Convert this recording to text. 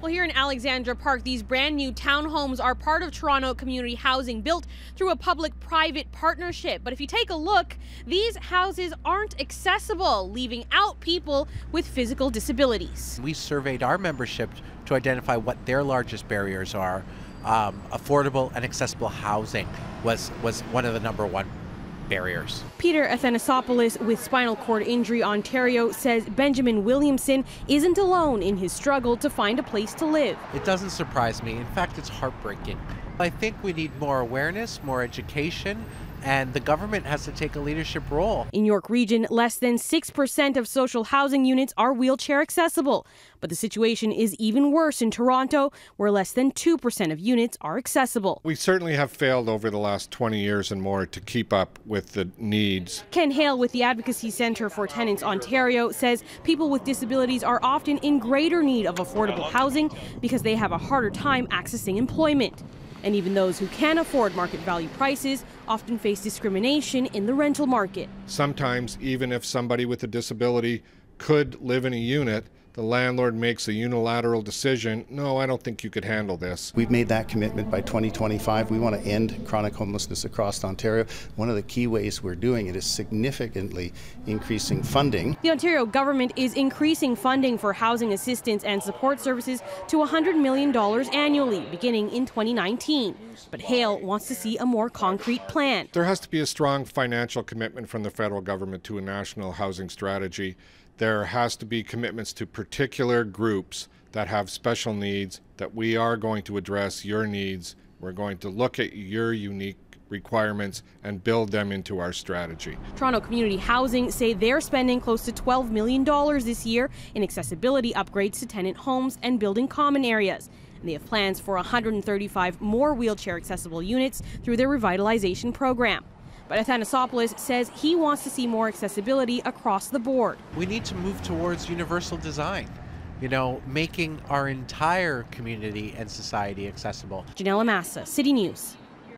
Well, here in Alexandra Park, these brand new townhomes are part of Toronto community housing built through a public-private partnership. But if you take a look, these houses aren't accessible, leaving out people with physical disabilities. We surveyed our membership to identify what their largest barriers are. Affordable and accessible housing was one of the #1 barriers. Peter Athanasopoulos with Spinal Cord Injury Ontario says Benjamin Williamson isn't alone in his struggle to find a place to live. It doesn't surprise me. In fact, it's heartbreaking. I think we need more awareness, more education, and the government has to take a leadership role. In York Region, less than 6% of social housing units are wheelchair accessible. But the situation is even worse in Toronto, where less than 2% of units are accessible. We certainly have failed over the last 20 years and more to keep up with the needs. Ken Hale with the Advocacy Centre for Tenants Ontario says people with disabilities are often in greater need of affordable housing because they have a harder time accessing employment. And even those who can afford market value prices often face discrimination in the rental market. Sometimes, even if somebody with a disability could live in a unit, the landlord makes a unilateral decision. No, I don't think you could handle this. We've made that commitment by 2025. We want to end chronic homelessness across Ontario. One of the key ways we're doing it is significantly increasing funding. The Ontario government is increasing funding for housing assistance and support services to $100 million annually, beginning in 2019. But Hale wants to see a more concrete plan. There has to be a strong financial commitment from the federal government to a national housing strategy. There has to be commitments to particular groups that have special needs, that we are going to address your needs. We're going to look at your unique requirements and build them into our strategy. Toronto Community Housing say they're spending close to $12 million this year in accessibility upgrades to tenant homes and building common areas. And they have plans for 135 more wheelchair accessible units through their revitalization program. But Athanasopoulos says he wants to see more accessibility across the board. We need to move towards universal design, making our entire community and society accessible. Janelle Amasa, City News.